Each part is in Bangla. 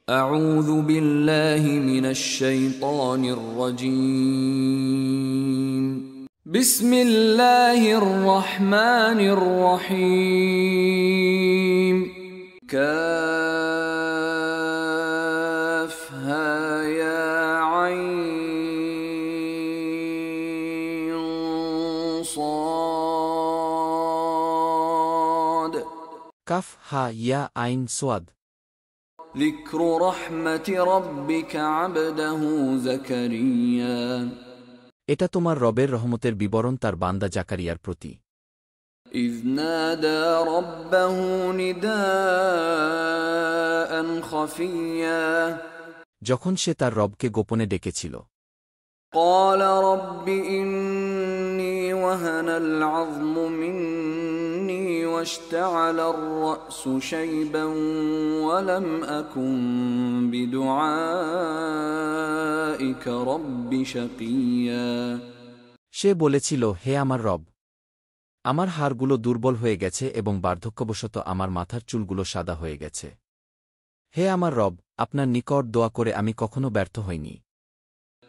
أعوذ بالله من الشيطان الرجيم بسم الله الرحمن الرحيم كافها يا عين صاد কাফ হা ইয়া আইন সোয়াদ। ذكر رحمة ربك عبده زكريا এটা তোমার রবের রহমতের বিবরণ তার বান্দা জাকারিয়ার প্রতি। إذ نادى ربه نداء خفيا যখন সে তার রবকে গোপনে ডেকেছিল। قال رب إني وهن العظم مني واشتعل الرأس شيبا ولم أكن بدعائك رب شقيا সে বলেছিল, হে আমার রব, আমার হাড়গুলো দুর্বল হয়ে গেছে এবং বার্ধক্যবশত আমার মাথার চুলগুলো সাদা হয়ে গেছে। হে আমার রব, আপনার নিকট দোয়া করে আমি কখনো ব্যর্থ হইনি।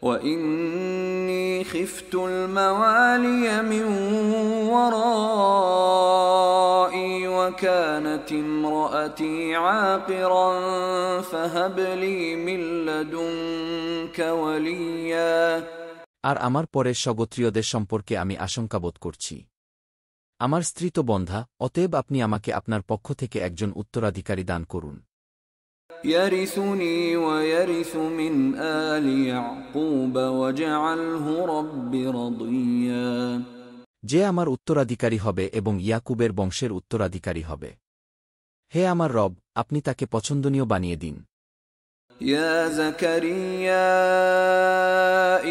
وإني خفت الموالي من ورائي وكانت امرأتي عاقرا فهب لي من لدنك وليا আর আমার পরের স্বগোত্রীয়দের সম্পর্কে আমি আশঙ্কা বোধ করছি। আমার স্ত্রী তো বন্ধা, অতএব আপনি আমাকে আপনার পক্ষ থেকে একজন উত্তরাধিকারী দান করুন। يرثني ويرث من آل يعقوب واجعله رب رضيا যে আমার উত্তরাধিকারী হবে এবং ইয়াকুবের বংশের উত্তরাধিকারী হবে। হে আমার রব, আপনি তাকে পছন্দনীয় বানিয়ে দিন। يا زكريا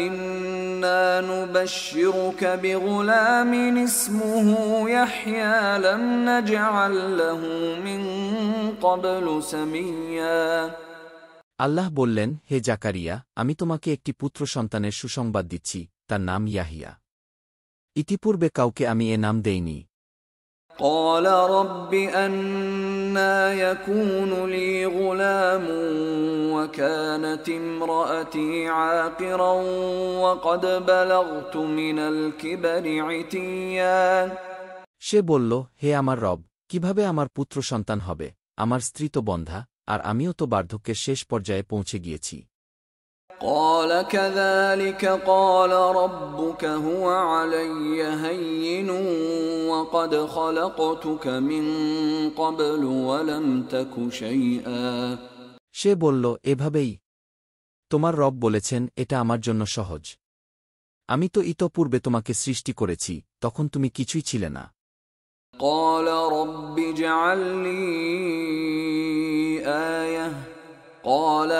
إنا نبشرك بغلام اسمه يحيى لم نجعل له من قبل سميا আল্লাহ বললেন, হে জাকারিয়া, আমি তোমাকে একটি পুত্র সন্তানের সুসংবাদ দিচ্ছি, তার নাম ইয়াহিয়া। ইতিপূর্বে কাউকে আমি এ নাম দেইনি। قال رب أنى يكون لي غلام وكانت امرأتي عاقرا وقد بلغت من الكبر عتيا সে বলল, হে আমার রব, কিভাবে আমার পুত্র সন্তান হবে? আমার স্ত্রী তো বন্ধা, আর আমিও তো বার্ধক্যের শেষ পর্যায়ে পৌঁছে গিয়েছি। قال كذلك قال ربك هو علي هين وقد خلقتك من قبل ولم تك شيئا সে বলল, এভাবেই তোমার রব বলেছেন, এটা আমার জন্য সহজ। আমি তো ইতপূর্বে তোমাকে সৃষ্টি করেছি, তখন তুমি কিছুই ছিলে না। قال رب اجعل لي آية قال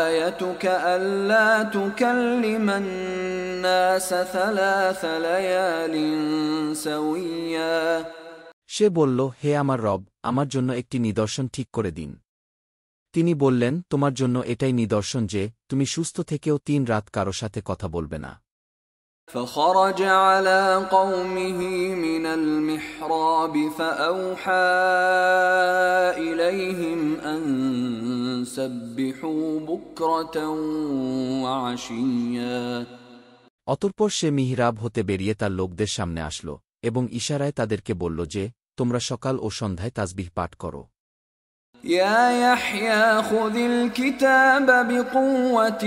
آيتك ألا تكلم الناس 3 ليال سويا সে বলল, হে আমার রব, আমার জন্য একটি নিদর্শন ঠিক করে দিন। তিনি বললেন, তোমার জন্য এটাই নিদর্শন যে তুমি সুস্থ থেকেও 3 রাত কারো সাথে কথা বলবে না। فخرج على قومه من المحراب فأوحى إليهم أن سبحوا بكرة وعشيا অতঃপর সে মিহরাব হতে বেরিয়ে তার লোকদের সামনে আসল এবং ইশারায় তাদেরকে বলল যে, তোমরা সকাল ও সন্ধ্যায় তাসবিহ পাঠ করো। يا يحيى خذ الكتاب بقوة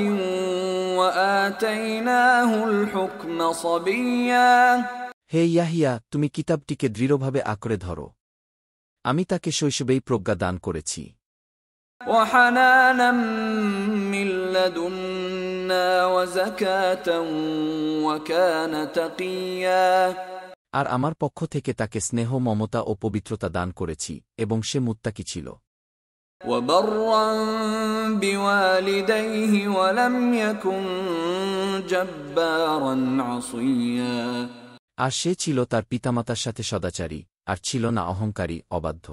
وآتيناه الحكم صبيا হে ইয়াহিয়া, তুমি কিতাবটিকে দৃঢ়ভাবে আঁকড়ে ধরো। আমি তাকে শৈশবেই প্রজ্ঞা দান করেছি। وحنانا من لدنا وزكاة وكان تقيا আর আমার পক্ষ থেকে তাকে স্নেহ, মমতা ও পবিত্রতা দান করেছি এবং সে মুত্তাকি ছিল। وبرا بوالديه ولم يكن جبارا عصيا আর সে ছিল তার পিতামাতার সাথে সদাচারী, আর ছিল না অহংকারী, অবাধ্য।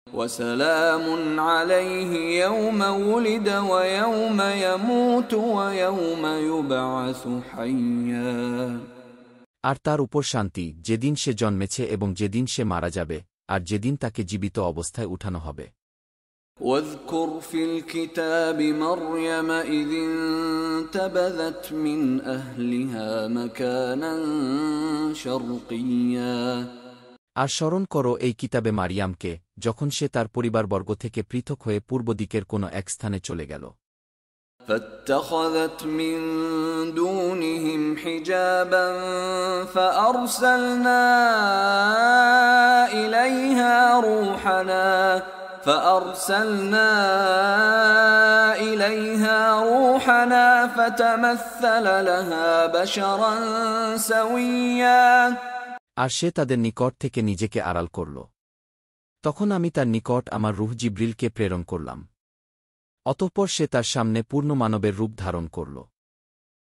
وسلام عليه يوم ولد ويوم يموت ويوم يبعث حيا আর তার উপর শান্তি, যেদিন সে জন্মেছে এবং যেদিন সে মারা যাবে, আর যেদিন তাকে জীবিত অবস্থায় উঠানো হবে। واذكر في الكتاب مريم إذ انتبذت من أهلها مكانا شرقيا আর স্মরণ করো এই কিতাবে মারিয়ামকে, যখন সে তার পরিবারবর্গ থেকে পৃথক হয়ে পূর্ব দিকের কোনো এক স্থানে চলে গেল। فاتخذت من دونهم حجابا فأرسلنا إليها روحنا فتمثل لها بشرا سويا আর সে তাদের নিকট থেকে নিজেকে আড়াল করল। তখন আমি তার নিকট আমার রূহ জিবরিলকে প্রেরণ করলাম। অতঃপর সে তার সামনে পূর্ণ মানবের রূপ ধারণ করল।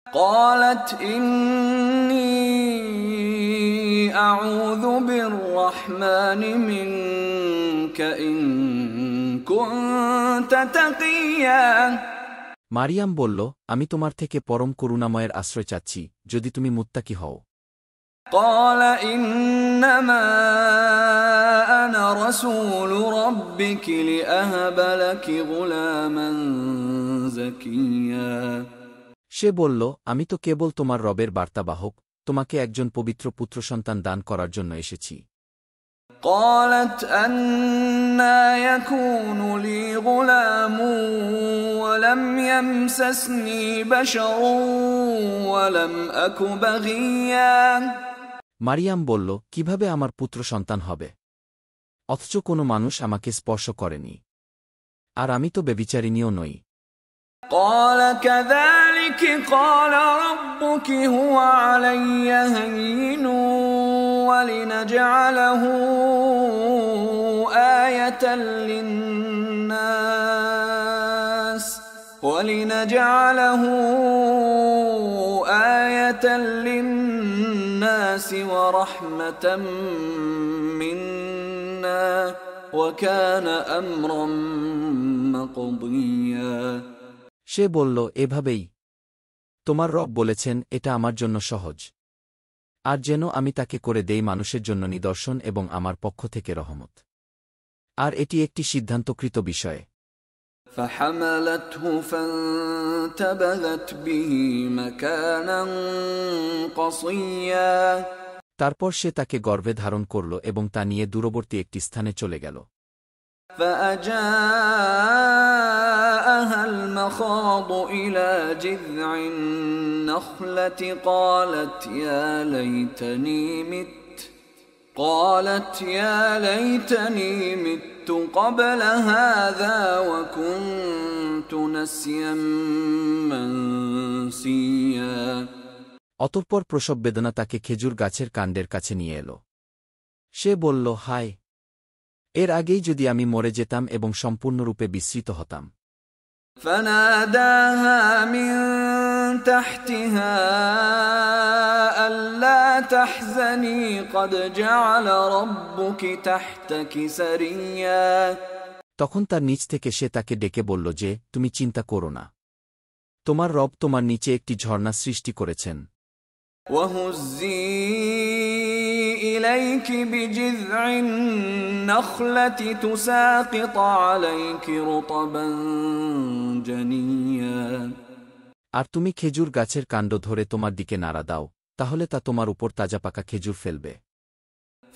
قالت إني أعوذ بالرحمن منك إن كنت تقيا মারিয়াম বলল, আমি তোমার থেকে পরম করুণাময়ের আশ্রয় চাচ্ছি, যদি তুমি মুত্তাকি হও। قال إنما أنا رسول ربك لأهب لك غلاما زكيا সে বলল, আমি তো কেবল তোমার রবের বার্তাবাহক, তোমাকে একজন পবিত্র পুত্রসন্তান দান করার জন্য এসেছি। قالت أنى يكون لي غلام ولم يمسسني بشر ولم أك بغيا মারিয়াম বলল, কিভাবে আমার পুত্র সন্তান হবে, অথচ কোনো মানুষ আমাকে স্পর্শ করেনি, আর আমি তো ব্যভিচারিণীও নই। قال كذلك قال ربك هو علي هين ولنجعله آية للناس ورحمة منا وكان أمرا مقضيا সে বলল, এভাবেই তোমার রব বলেছেন, এটা আমার জন্য সহজ, আর যেন আমি তাকে করে দেই মানুষের জন্য নিদর্শন এবং আমার পক্ষ থেকে রহমত, আর এটি একটি সিদ্ধান্তকৃত বিষয়। فحملته فانتبذت به مكانا قصيا তারপর সে তাকে গর্ভে ধারণ করল এবং তা নিয়ে দূরবর্তী একটি স্থানে চলে গেল। فأجاءها المخاض إلى جذع النخلة قالت يا ليتني مت قبل هذا وكنت نسيا منسيا অতঃপর প্রসব বেদনা তাকে খেজুর গাছের কাণ্ডের কাছে নিয়ে এল। সে বলল, হায়, এর আগেই যদি আমি মরে যেতাম এবং সম্পূর্ণরূপে বিস্মৃত হতাম। فناداها من تحتها ألا تحزني قد جعل ربك تحتك سريا তখন তার নিচ থেকে সে তাকে ডেকে বলল যে, তুমি চিন্তা করো না, তোমার রব তোমার নিচে একটি ঝর্ণা সৃষ্টি করেছেন। وهزي إليك بجذع النخلة تساقط عليك رطبا جنيا আর তুমি খেজুর গাছের কাণ্ড ধরে তোমার দিকে নাড়া দাও, তাহলে তা তোমার উপর তাজা পাকা খেজুর ফেলবে।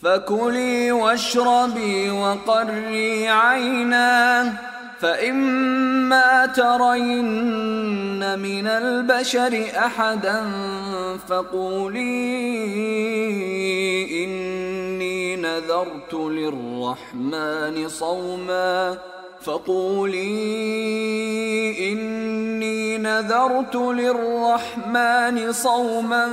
فكلي واشربي وقري عينا فإما ترين من البشر أحدا فقولي إني نذرت للرحمن صوما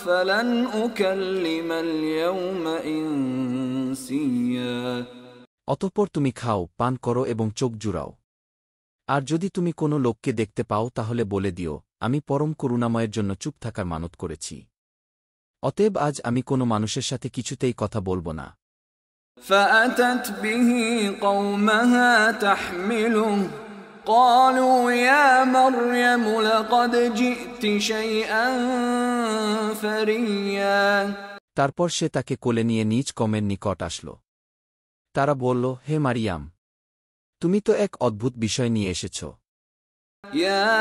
فلن أكلم اليوم إنسيا অতঃপর তুমি খাও, পান করো এবং চোখ জুড়াও। আর যদি তুমি কোনো লোককে দেখতে পাও তাহলে বলে দিও, আমি পরম করুণাময়ের জন্য চুপ থাকার মানত করেছি। অতএব আজ আমি কোনো মানুষের সাথে কিছুতেই কথা বলব না। فأتت به قومها تحمله قالوا يا مريم لقد جئت شيئا فريا তারপর সে তাকে কোলে নিয়ে নিজ কমের নিকট আসল। তারা বলল, হে মারিয়াম, তুমি তো এক অদ্ভুত বিষয় নিয়ে এসেছ। يا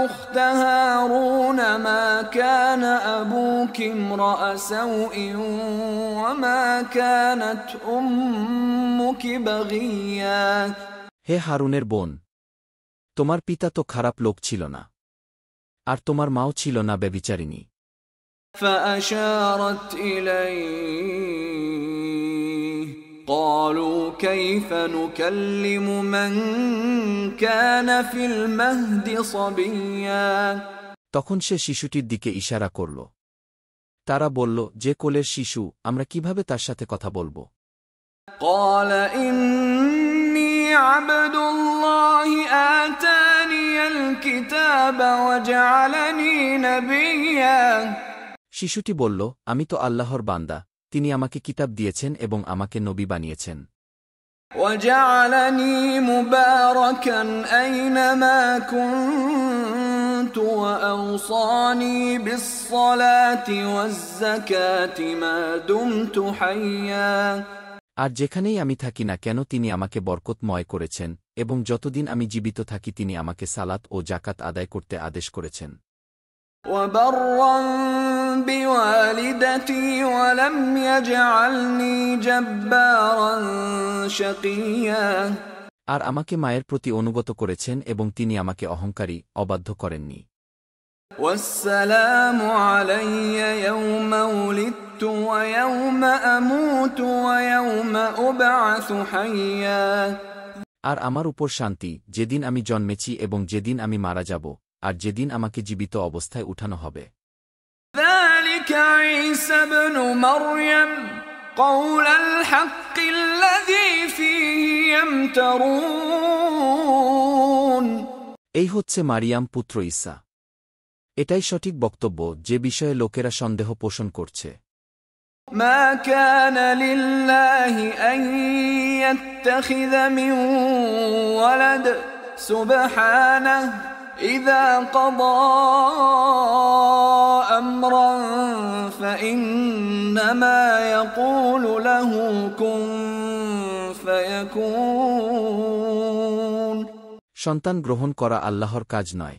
أخت هارون ما كان أبوك امرأ سوء وما كانت أمك بغيا। হে হারুনের বোন, তোমার পিতা তো খারাপ লোক ছিল না, আর তোমার মাও ছিল না ব্যভিচারিণী। فأشارت إليه قالوا كيف نكلم من كان في المهد صبيا। তখন সে শিশুটির দিকে ইশারা করল। তারা বলল, যে কোলের শিশু, আমরা কিভাবে তার সাথে কথা বলব? قال إني عبد الله آتاني الكتاب وجعلني نبيا। শিশুটি বলল, আমি তো আল্লাহর বান্দা, তিনি আমাকে কিতাব দিয়েছেন এবং আমাকে নবী বানিয়েছেন। وجعلني مباركا أينما كنت وأوصاني بالصلاة والزكاة ما دمت حيا। আর যেখানেই আমি থাকি না কেন তিনি আমাকে বরকতময় করেছেন, এবং যতদিন আমি জীবিত থাকি তিনি আমাকে সালাত ও জাকাত আদায় করতে আদেশ করেছেন। وبرا بوالدتي ولم يجعلني جبارا شقيا। আর আমাকে মায়ের প্রতি অনুগত করেছেন এবং তিনি আমাকে অহংকারী, অবাধ্য করেননি। والسلام علي يوم ولدت ويوم أموت ويوم أبعث حيا। আর আমার উপর শান্তি, যেদিন আমি জন্মেছি এবং যেদিন আমি মারা যাব, আর যেদিন আমাকে জীবিত অবস্থায় উঠানো হবে। ذلك عيسى ابن مريم قول الحق الذي فيه يمترون। এই হচ্ছে মারিয়াম পুত্র ঈসা। এটাই সঠিক বক্তব্য যে বিষয়ে লোকেরা সন্দেহ পোষণ করছে। ما كان لله أن يتخذ من ولد سبحانه إذا قضى أمرا فإنما يقول له كن فيكون। সন্তান গ্রহণ করা আল্লাহর কাজ নয়,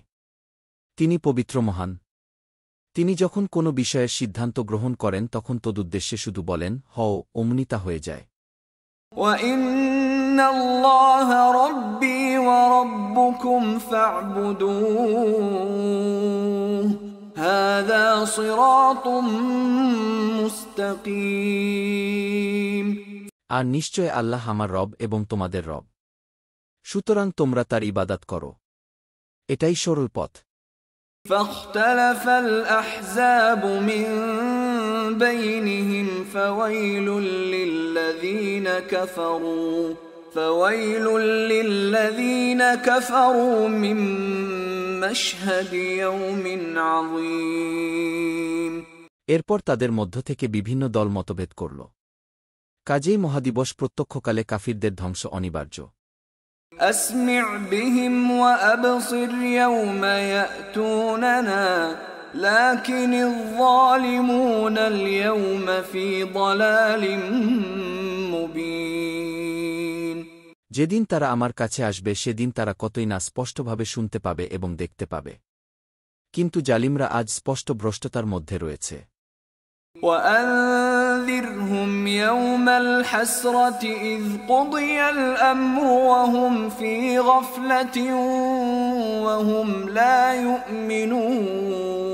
তিনি পবিত্র মহান। তিনি যখন কোনো বিষয়ের সিদ্ধান্ত গ্রহণ করেন তখন তদুদ্দেশ্যে শুধু বলেন, হও, অমনি তা হয়ে যায়। وَإِنَّ اللَّهَ رَبِّي وَرَبُّكُمْ فَاعْبُدُوهُ هَذَا صِرَاطٌ مُسْتَقِيمٌ। আর নিশ্চয় আল্লাহ আমার রব এবং তোমাদের রব, সুতরাং তোমরা তার ইবাদত করো, এটাই সরল পথ। فاختلف الأحزاب من بينهم فويل للذين كفروا من مشهد يوم عظيم। এরপর তাদের মধ্য থেকে বিভিন্ন দল মতভেদ করল। কাজেই মহাদিবস প্রত্যক্ষকালে কাফিরদের ধ্বংস অনিবার্য। أسمع بهم وأبصر يوم يأتوننا لكن الظالمون اليوم في ضلال مبين। যেদিন তারা আমার কাছে আসবে সেদিন তারা কতই না স্পষ্টভাবে শুনতে পাবে এবং দেখতে পাবে, কিন্তু জালিমরা আজ স্পষ্ট ভ্রষ্টতার মধ্যে রয়েছে। وأنذرهم يوم الحسرة إذ قضي الأمر وهم في غفلة وهم لا يؤمنون।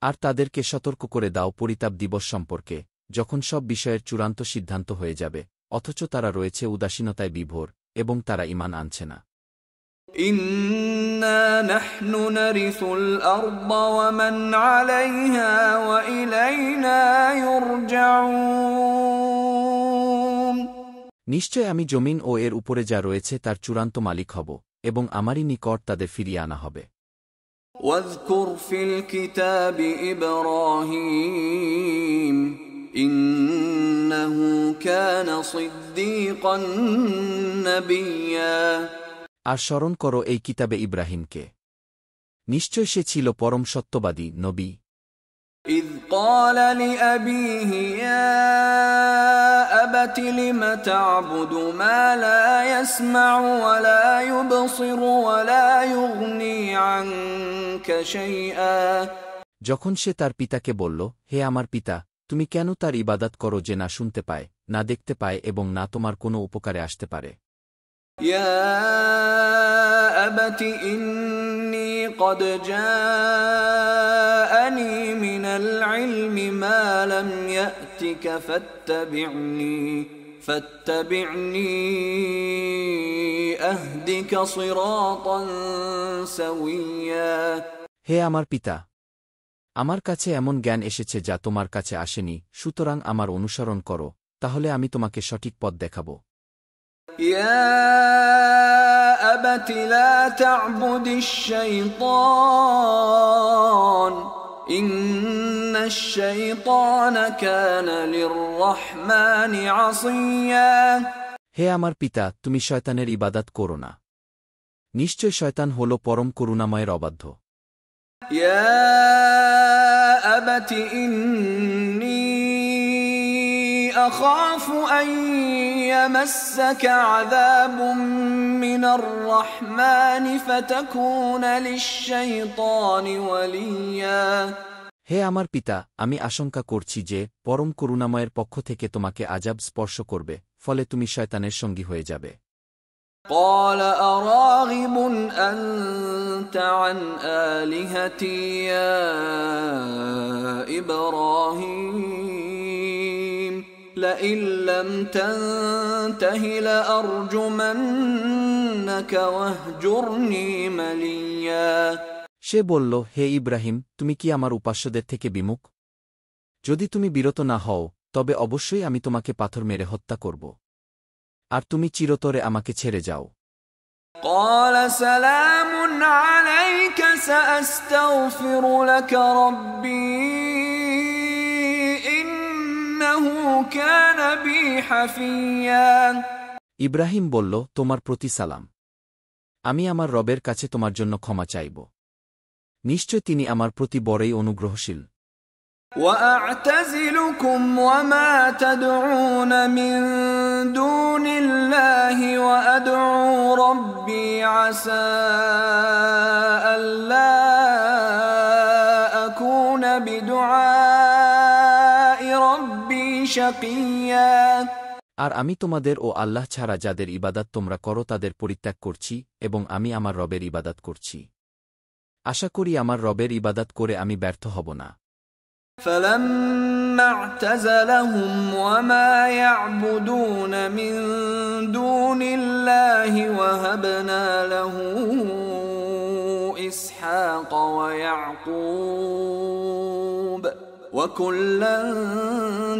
আর তাদেরকে সতর্ক করে দাও পরিতাপ দিবস সম্পর্কে, যখন সব বিষয়ের চূড়ান্ত সিদ্ধান্ত হয়ে যাবে, অথচ তারা রয়েছে উদাসীনতায় বিভোর এবং তারা ঈমান আনছে না। إنا نحن نرث الأرض ومن عليها وإلينا يرجعون। নিশ্চয় আমি জমিন ও এর উপরে যা রয়েছে তার চূড়ান্ত মালিক হব, এবং আমারই নিকট তাদের ফিরিয়ে আনা হবে। واذكر في الكتاب إبراهيم إنه كان صديقا نبيا। আর স্মরণ করো এই কিতাবে ইব্রাহিমকে, নিশ্চয় সে ছিল পরম সত্যবাদী নবী। إذ قال لأبيه يا أبت لم تعبد ما لا يسمع ولا يبصر ولا يغني عنك شيئا যখন সে তার পিতাকে বলল, হে আমার পিতা, তুমি কেন তার ইবাদত করো যে না শুনতে পায়, না দেখতে পায় এবং না তোমার কোনো উপকারে আসতে পারে? يا أبت إني قد جاءني من العلم ما لم يأتك فاتبعني أهدك صراطا سويا হে আমার পিতা, আমার কাছে এমন জ্ঞান এসেছে যা তোমার কাছে আসেনি, সুতরাং আমার অনুসরণ করো, তাহলে আমি তোমাকে সঠিক পথ দেখাব। يا أبت لا تعبد الشيطان إن الشيطان كان للرحمن عصيا হে আমার পিতা, তুমি শয়তানের ইবাদত করো না। নিশ্চয় শয়তান হল পরম করুণাময়ের অবাধ্য। يا أبت إني أخاف أن يمسك عذاب من الرحمن فتكون للشيطان وليا হে আমার পিতা, আমি আশঙ্কা করছি যে পরম করুণাময়ের পক্ষ থেকে তোমাকে আযাব স্পর্শ করবে, ফলে তুমি শয়তানের সঙ্গী হয়ে যাবে। قال أراغب أنت عن آلهتي يا إبراهيم لئن لم تنته لأرجمنك واهجرني مليا সে বলল, হে ইব্রাহিম, তুমি কি আমার উপাস্যদের থেকে বিমুখ? যদি তুমি বিরত না হও, তবে অবশ্যই আমি তোমাকে পাথর মেরে হত্যা করব, আর তুমি চিরতরে আমাকে ছেড়ে যাও। قال سلام عليك سأستغفر لك ربي إنه كان بي حفيا ইব্রাহিম বলল, তোমার প্রতি সালাম। আমি আমার রবের কাছে তোমার জন্য ক্ষমা চাইব। নিশ্চয় তিনি আমার প্রতি বড়ই অনুগ্রহশীল। وأعتزلكم وما تدعون من دون الله وأدعو ربي عسى ألا أكون بدعاء ربي شقيا আর আমি তোমাদের ও আল্লাহ ছাড়া যাদের ইবাদত তোমরা করো তাদের পরিত্যাগ করছি এবং আমি আমার রবের ইবাদত করছি। আশা করি আমার রবের ইবাদত করে আমি ব্যর্থ হব না। فلما اعتزلهم وما يعبدون من دون الله وهبنا له إسحاق ويعقوب وكلا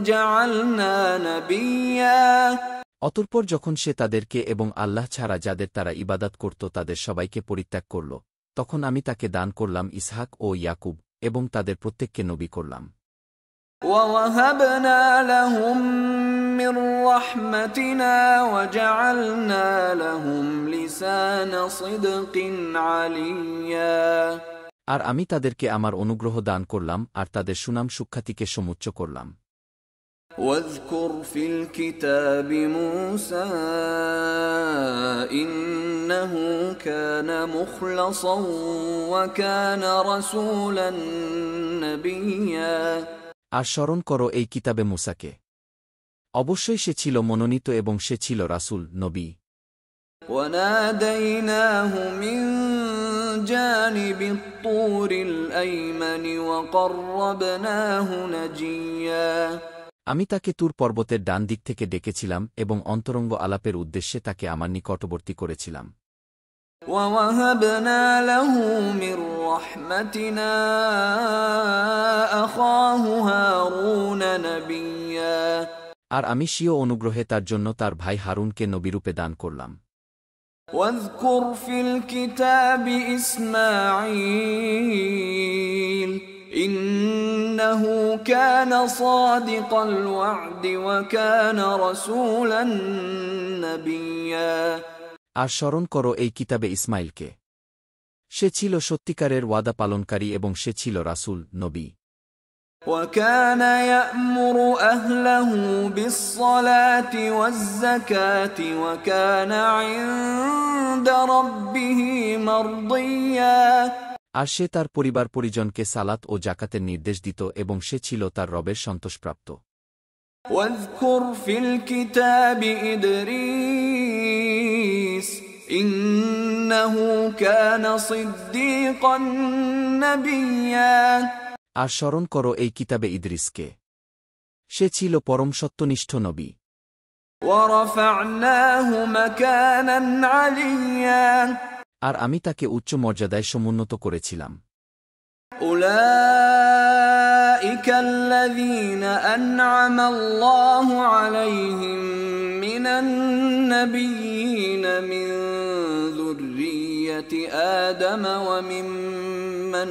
جعلنا نبيا অতঃপর যখন সে তাদেরকে এবং আল্লাহ ছাড়া যাদের তারা ইবাদত করত তাদের সবাইকে পরিত্যাগ করল, তখন আমি তাকে দান করলাম ইসহাক ও ইয়াকুব এবং তাদের প্রত্যেককে নবী করলাম। وَوَهَبْنَا لَهُم مِّن رَّحْمَتِنَا وَجَعَلْنَا لَهُمْ لِسَانَ صِدْقٍ عَلِيًّا আর আমি তাদেরকে আমার অনুগ্রহ দান করলাম আর তাদের সুনাম সুখ্যাতিকে সমুচ্চ করলাম। واذكر في الكتاب موسى إنه كان مخلصا وكان رسولا نبيا আর স্মরণ করো এই কিতাবে মূসাকে, অবশ্যই সে ছিল মনোনীত এবং সে ছিল রাসূল, নবী। وناديناه من جانب الطور الأيمن وقربناه نجيا আমি তাকে তুর পর্বতের ডান দিক থেকে ডেকেছিলাম এবং অন্তরঙ্গ আলাপের উদ্দেশ্যে তাকে আমার নিকটবর্তী করেছিলাম। وَوَهَبْنَا لَهُ مِن رَّحْمَتِنَا أَخَاهُ هَارُونَ نَبِيًّا আর আমি স্বীয় অনুগ্রহে তার জন্য তার ভাই হারুনকে নবীরূপে দান করলাম। واذكر في الكتاب إسماعيل إنه كان صادق الوعد وكان رسولا نبيا আর স্মরণ করো এই কিতাবে ইসমাইলকে, সে ছিল সত্যিকারের ওয়াদা পালনকারী এবং সে ছিল রাসূল, নবী। وكان يأمر أهله بالصلاة والزكاة وكان عند ربه مرضيا। আর সে তার পরিবার পরিজনকে সালাত ও জাকাতের নির্দেশ দিত এবং সে ছিল তার রবের সন্তোষপ্রাপ্ত। واذكر في الكتاب إدريس إنه كان صديقا نبيا। আর স্মরণ করো এই কিতাবে ইদ্রিসকে, সে ছিল পরম সত্যনিষ্ঠ নবী। ورفعناه مكانا عليا। আর আমি তাকে উচ্চ মর্যাদায় সমুন্নত করেছিলাম। أولئك الذين أنعم الله عليهم من النبيين من ذرية آدم وممن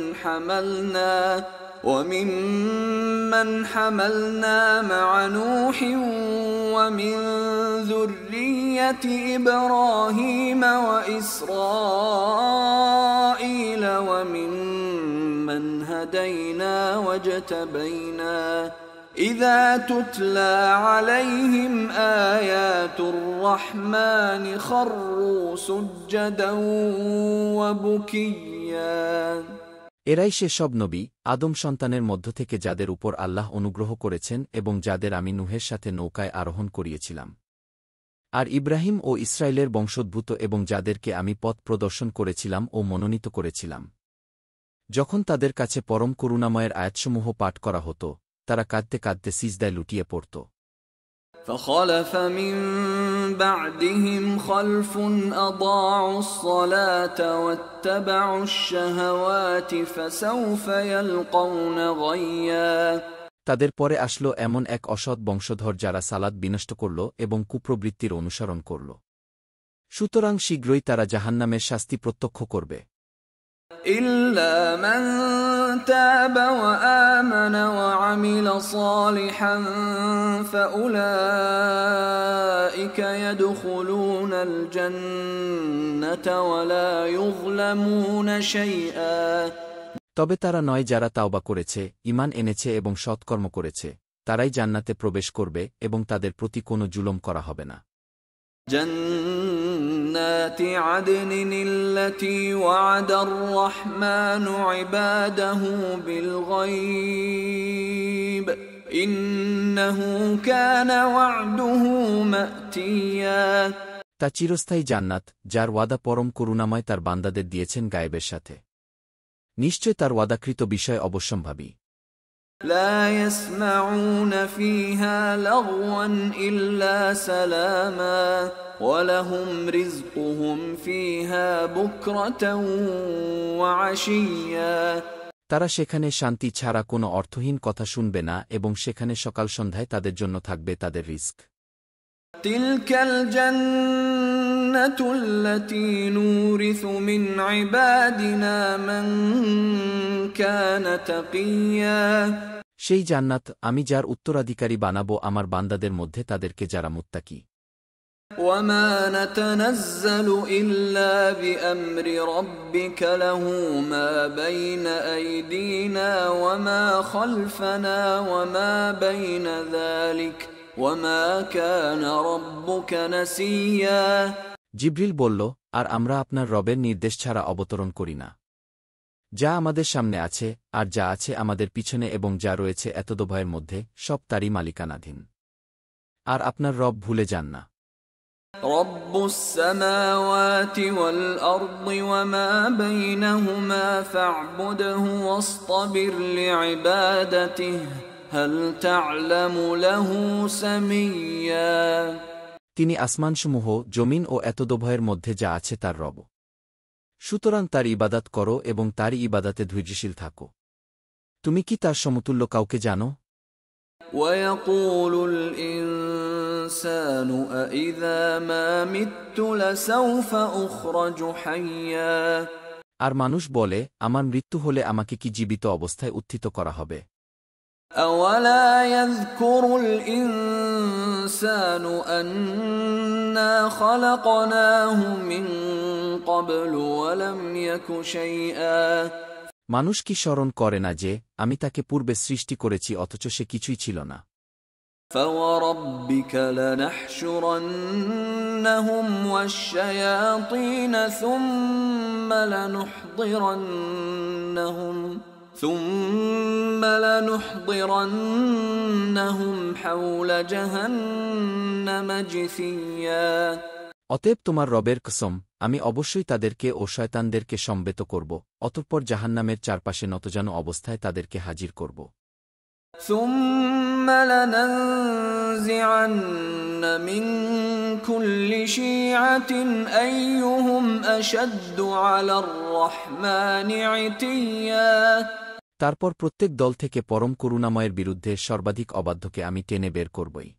حملنا مع نوح ومن ذرية إبراهيم وإسرائيل وممن هدينا واجتبينا إذا تتلى عليهم آيات الرحمن خروا سجدا وبكيا। এরাই সে সব নবী আদম সন্তানের মধ্য থেকে যাদের উপর আল্লাহ অনুগ্রহ করেছেন এবং যাদের আমি নূহের সাথে নৌকায় আরোহণ করিয়েছিলাম, আর ইব্রাহিম ও ইসরায়েলের বংশোদ্ভূত এবং যাদেরকে আমি পথ প্রদর্শন করেছিলাম ও মনোনীত করেছিলাম। যখন তাদের কাছে পরম করুণাময়ের আয়াতসমূহ পাঠ করা হতো, তারা কাঁদতে কাঁদতে সিজদায় লুটিয়ে পড়ত। فخلف من بعدهم خلف أضاعوا الصلاة واتبعوا الشهوات فسوف يلقون غيا। তাদের পরে আসলো এমন এক অসৎ বংশধর যারা সালাত বিনষ্ট করল এবং কুপ্রবৃত্তির অনুসরণ করল, সুতরাং শীঘ্রই তারা জাহান্নামের শাস্তি প্রত্যক্ষ করবে। إلا من تاب وآمن وعمل صالحا فأولئك يدخلون الجنة ولا يظلمون شيئا। তবে তারা নয় যারা তাওবা করেছে, ঈমান এনেছে এবং সৎকর্ম করেছে, তারাই জান্নাতে প্রবেশ করবে এবং তাদের প্রতি কোনো জুলুম করা হবে না। جنات عدن التي وعد الرحمن عباده بالغيب إنه كان وعده مأتيا। তা চিরস্থায়ী জান্নাত যার ওয়াদা পরম করুণাময় তার বান্দাদের দিয়েছেন গায়েবের সাথে, নিশ্চয় তার ওয়াদাকৃত বিষয় অবশ্যম্ভাবী। لا يسمعون فيها لغوا إلا سلاما ولهم رزقهم فيها بكرة وعشيا। তারা সেখানে শান্তি ছাড়া কোনো অর্থহীন কথা শুনবে না এবং সেখানে সকাল সন্ধ্যায় তাদের জন্য থাকবে তাদের রিস্ক। تلك الجنة التي نورث من عبادنا من كان تقيا। সেই জান্নাত আমি যার উত্তরাধিকারী বানাবো আমার বান্দাদের মধ্যে তাদেরকে যারা মুত্তাকি। وما نتنزل إلا بأمر ربك له ما بين أيدينا وما خلفنا وما بين ذلك وما كان ربك نسيا। জিবরিল বলল, আর আমরা আপনার রবের নির্দেশ ছাড়া অবতরণ করি না। যা আমাদের সামনে আছে আর যা আছে আমাদের পিছনে এবং যা রয়েছে এতদভয়ের মধ্যে সব তারই মালিকানাধীন। আর আপনার রব ভুলে যান না। رب السماوات والأرض وما بينهما فاعبده واصطبر لعبادته هل تعلم له سميا। তিনি আসমানসমূহ, জমিন ও এতদভয়ের মধ্যে যা আছে তার রব, সুতরাং তার ইবাদত করো এবং তারই ইবাদাতে ধৈর্যশীল থাকো। তুমি কি তার সমতুল্য কাউকে জানো? ويقول الإنسان أإذا ما مت لسوف أخرج حيا। আর মানুষ বলে, আমার মৃত্যু হলে আমাকে কি জীবিত অবস্থায় উত্থিত করা হবে? أولا يذكر الإنسان أنا خلقناه من قبل ولم يك شيئا। মানুষ কি স্মরণ করে না যে আমি তাকে পূর্বে সৃষ্টি করেছি অথচ সে কিছুই ছিল না? فوربك لنحشرنهم والشياطين ثم لنحضرنهم حول جهنم جثيا অতএব তোমার রবের কসম, আমি অবশ্যই তাদেরকে ও শয়তানদেরকে সমবেত করব, অতঃপর জাহান্নামের চারপাশে নতজানু অবস্থায় তাদেরকে হাজির করব। ثم لننزعن من كل شيعة أيهم أشد على الرحمن عتيا তারপর প্রত্যেক দল থেকে পরম করুণাময়ের বিরুদ্ধে সর্বাধিক অবাধ্যকে আমি টেনে বের করবই।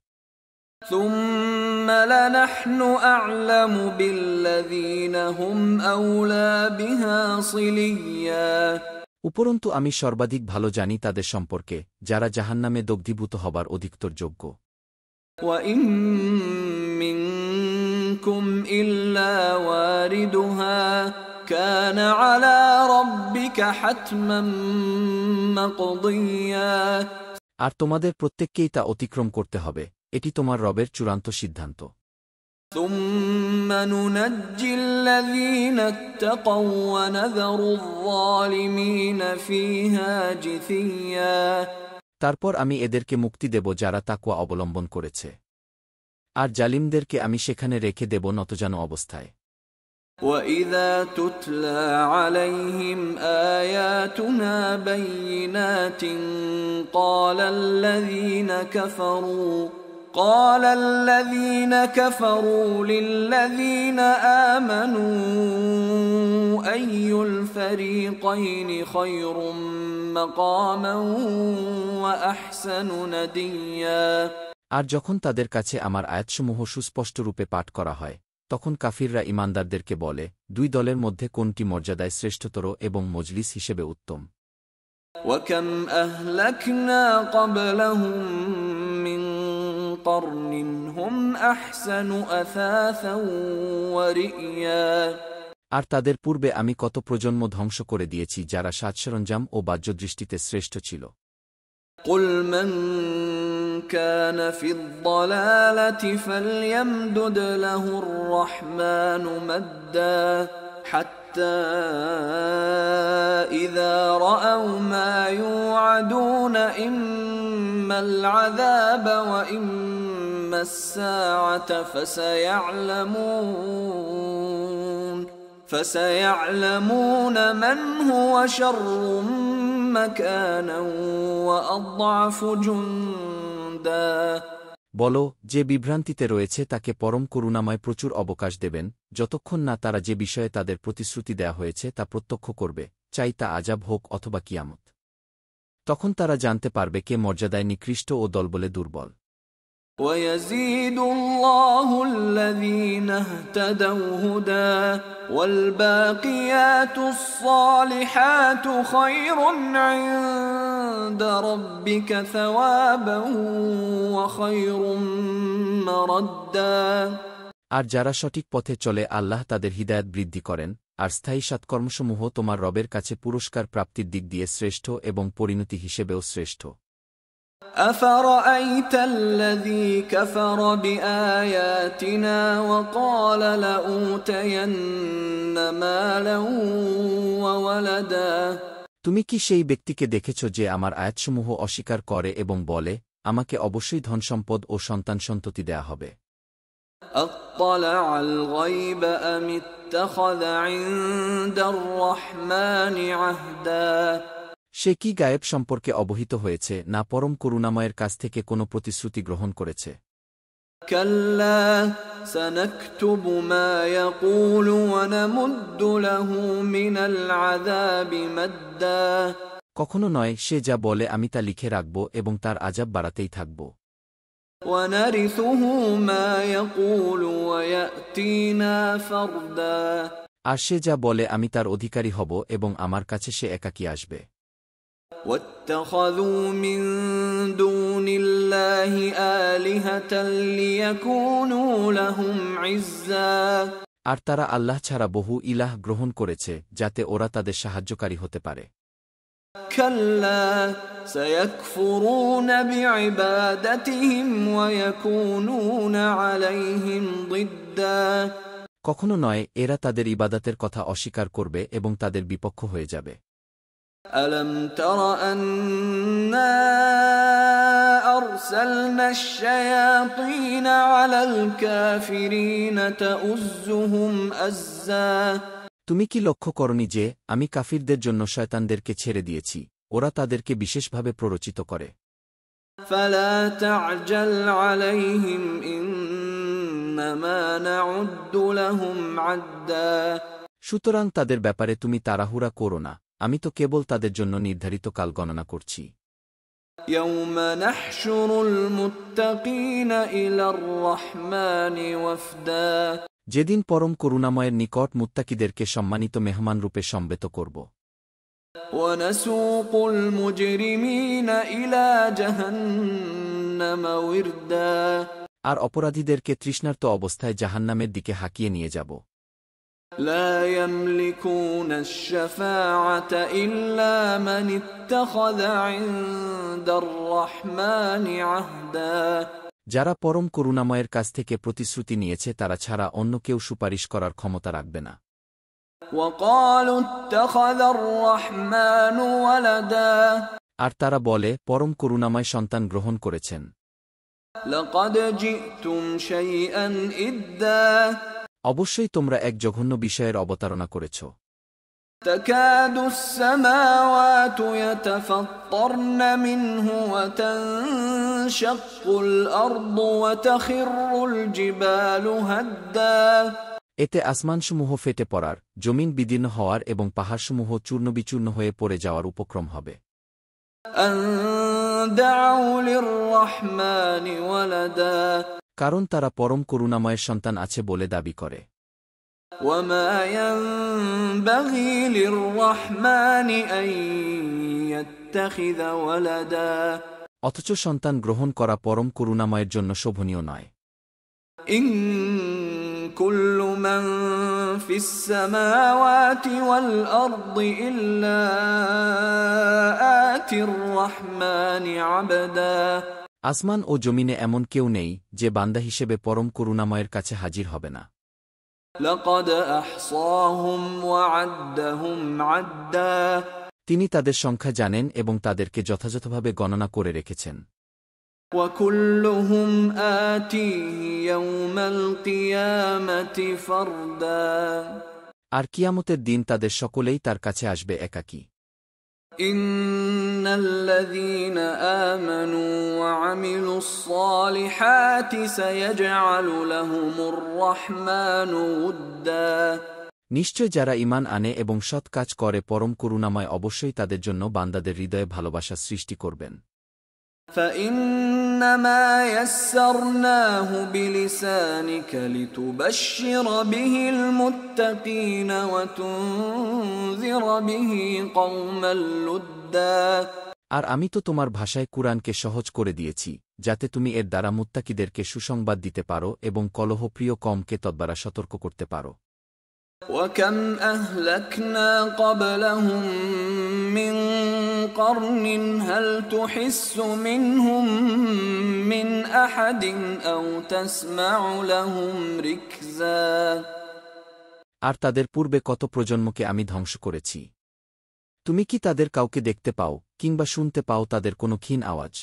ثم لنحن أعلم بالذين هم أولى بها صليا উপরন্তু আমি সর্বাধিক ভালো জানি তাদের সম্পর্কে, যারা জাহান্নামে দগ্ধীভূত হবার অধিকতর যোগ্য। وَإِن مِّنكُمْ إِلَّا وَارِدُهَا كَانَ عَلَى رَبِّكَ حَتْمًا مَّقْضِيًّا আর তোমাদের প্রত্যেককেই তা অতিক্রম করতে হবে, এটি তোমার রবের চূড়ান্ত সিদ্ধান্ত। ثُمَّ نُنَجِّي الَّذِينَ اتَّقَوا وَنَذَرُ الظَّالِمِينَ فِيهَا جِثِيًّا তারপর আমি এদেরকে মুক্তি দেব যারা তাকওয়া অবলম্বন করেছে, আর জালিমদেরকে আমি সেখানে রেখে দেব নতজানু অবস্থায়। وَإِذَا تُتْلَى عَلَيْهِمْ آيَاتُنَا بَيِّنَاتٍ قَالَ الَّذِينَ كَفَرُوا لِلَّذِينَ آمَنُوا أَيُّ الْفَرِيقَيْنِ خَيْرٌ مَّقَامًا وَأَحْسَنُ نَدِيًّا আর যখন তাদের কাছে আমার আয়াতসমূহ সুস্পষ্টরূপে পাঠ করা হয়, তখন কাফিররা ঈমানদারদেরকে বলে, দুই দলের মধ্যে কোনটি মর্যাদায় শ্রেষ্ঠতর এবং মজলিস হিসেবে উত্তম। وَكَمْ أَهْلَكْنَا قَبْلَهُم مِّن قَرْنٍ هُمْ أَحْسَنُ أَثَاثًا وَرِئْيًا আর তাদের পূর্বে আমি কত প্রজন্ম ধ্বংস করে দিয়েছি যারা সাজসরঞ্জাম ও বাহ্যদৃষ্টিতে শ্রেষ্ঠ ছিল। قُلْ مَنْ كَانَ فِي الضَّلَالَةِ فَلْيَمْدُدْ لَهُ الرَّحْمَنُ مَدًّا حَتَّى إِذَا رَأَوْا مَا يُوعَدُونَ إِمَّا الْعَذَابَ وَإِمَّا السَّاعَةَ فَسَيَعْلَمُونَ مَنْ هُوَ شَرٌّ مَكَانًا وَأَضْعَفُ جُنْدًا বলো, যে বিভ্রান্তিতে রয়েছে তাকে পরম করুণাময় প্রচুর অবকাশ দেবেন, যতক্ষণ না তারা যে বিষয়ে তাদের প্রতিশ্রুতি দেয়া হয়েছে তা প্রত্যক্ষ করবে, চাই তা আযাব হোক অথবা কিয়ামত। তখন তারা জানতে পারবে কে মর্যাদায় নিকৃষ্ট ও দলবলে দুর্বল। وَيَزِيدُ اللَّهُ الَّذِينَ اهْتَدَوْا هُدًى وَالْبَاقِيَاتُ الصَّالِحَاتُ خَيْرٌ عِندَ رَبِّكَ ثَوَابًا وَخَيْرٌ مَّرَدًّا আর যারা সঠিক পথে চলে আল্লাহ তাদের হিদায়াত বৃদ্ধি করেন, আর স্থায়ী সৎকর্মসমূহ তোমার রবের কাছে পুরস্কার প্রাপ্তির দিক দিয়ে শ্রেষ্ঠ এবং পরিণতি হিসেবেও শ্রেষ্ঠ। أَفَرَأَيْتَ الَّذِي كَفَرَ بِآيَاتِنَا وَقَالَ لَأُوتَيَنَّ مَالًا وَوَلَدًا তুমি কি সেই ব্যক্তিকে দেখেছ যে আমার আয়াতসমূহ অস্বীকার করে এবং বলে, আমাকে অবশ্যই ধনসম্পদ ও সন্তান সন্ততি দেয়া হবে? أَطَّلَعَ الْغَيْبَ أَمِ اتَّخَذَ عِندَ الرَّحْمَنِ عَهْدًا সে কি গায়েব সম্পর্কে অবহিত হয়েছে, না পরম করুণাময়ের কাছ থেকে কোনো প্রতিশ্রুতি গ্রহণ করেছে? كَلَّا سَنَكْتُبُ مَا يَقُولُ وَنَمُدُّ لَهُ مِنَ الْعَذَابِ مَدًّا কখনো নয়, সে যা বলে আমি তা লিখে রাখব এবং তার আযাব বাড়াতেই থাকব। وَنَرِثُهُ مَا يَقُولُ وَيَأْتِينَا فَرْدًا আর সে যা বলে আমি তার অধিকারী হব এবং আমার কাছে সে একাকী আসবে। وَاتَّخَذُوا مِن دُونِ اللَّهِ آلِهَةً لِيَكُونُوا لَهُمْ عِزًّا আর তারা আল্লাহ ছাড়া বহু ইলাহ গ্রহণ করেছে যাতে ওরা তাদের সাহায্যকারী হতে পারে। كلا سيكفرون بعبادتهم ويكونون عليهم ضدا কখনো নয়, এরা তাদের ইবাদতের কথা অস্বীকার করবে এবং তাদের বিপক্ষ হয়ে যাবে। ألم تر أنا أرسلنا الشياطين على الكافرين تؤزهم أزا তুমি কি লক্ষ্য করনি যে আমি কাফিরদের জন্য শয়তানদেরকে ছেড়ে দিয়েছি, ওরা তাদেরকে বিশেষভাবে প্ররোচিত করে। فلا تعجل عليهم إنما نعد لهم عدا সুতরাং তাদের ব্যাপারে তুমি তাড়াহুড়া করো না, আমি তো কেবল তাদের জন্য নির্ধারিত কাল গণনা করছি। يوم نحشر المتقين إلى الرحمن وفدا যেদিন পরম করুণাময়ের নিকট মুত্তাকিদেরকে সম্মানিত মেহমানরূপে সমবেত করব। ونسوق المجرمين إلى جهنم وردا আর অপরাধীদেরকে তৃষ্ণার্ত অবস্থায় জাহান্নামের দিকে হাঁকিয়ে নিয়ে যাব। لا يملكون الشفاعة إلا من اتخذ عند الرحمن عهدا যারা পরম করুণাময়ের কাছ থেকে প্রতিশ্রুতি নিয়েছে তারা ছাড়া অন্য কেউ সুপারিশ করার ক্ষমতা রাখবে না। وقالوا اتخذ الرحمن ولدا আর তারা বলে, পরম করুণাময় সন্তান গ্রহণ করেছেন। لقد جئتم شيئا إدا অবশ্যই তোমরা এক জঘন্য বিষয়ের অবতারণা করেছ। تكاد السماوات يتفطرن منه وتنشق الأرض وتخر الجبال هدا এতে আসমানসমূহ ফেটে পড়ার, জমিন বিদীর্ণ হওয়ার এবং পাহাড়সমূহ চূর্ণবিচূর্ণ হয়ে পড়ে যাওয়ার উপক্রম হবে। أن دعوا للرحمن ولدا কারণ তারা পরম করুণাময়ের সন্তান আছে বলে দাবি করে। وما ينبغي للرحمن أن يتخذ ولدا অথচ সন্তান গ্রহণ করা পরম করুণাময়ের জন্য শোভনীয় নয়। إن كل من في السماوات والأرض إلا آتي الرحمن عبدا আসমান ও জমিনে এমন কেউ নেই যে বান্দা হিসেবে পরম করুণাময়ের কাছে হাজির হবে না। لقد أحصاهم وعدهم عدا তিনি তাদের সংখ্যা জানেন এবং তাদেরকে যথাযথভাবে গণনা করে রেখেছেন। وكلهم آتيه يوم القيامة فردا আর কিয়ামতের দিন তাদের সকলেই তার কাছে আসবে একাকী। إن الذين آمنوا وعملوا الصالحات سيجعل لهم الرحمن ودا নিশ্চয় যারা ঈমান আনে এবং সৎ কাজ করে পরম করুণাময় অবশ্যই তাদের জন্য বান্দাদের হৃদয়ে ভালোবাসা সৃষ্টি করবেন। فإنما يسرناه بلسانك لتبشر به المتقين وتنذر به قوما لدا আর আমি তো তোমার ভাষায় কুরআনকে সহজ করে দিয়েছি, যাতে তুমি এর দ্বারা মুত্তাকিদেরকে সুসংবাদ দিতে পারো এবং কলহপ্রিয় কমকে তদ্বারা সতর্ক করতে পারো। وكم أهلكنا قبلهم من قرن هل تحس منهم من أحد أو تسمع لهم ركزا আর তাদের পূর্বে কত প্রজন্মকে আমি ধ্বংস করেছি, তুমি কি তাদের কাউকে দেখতে পাও কিংবা শুনতে পাও তাদের কোনো ক্ষীণ আওয়াজ?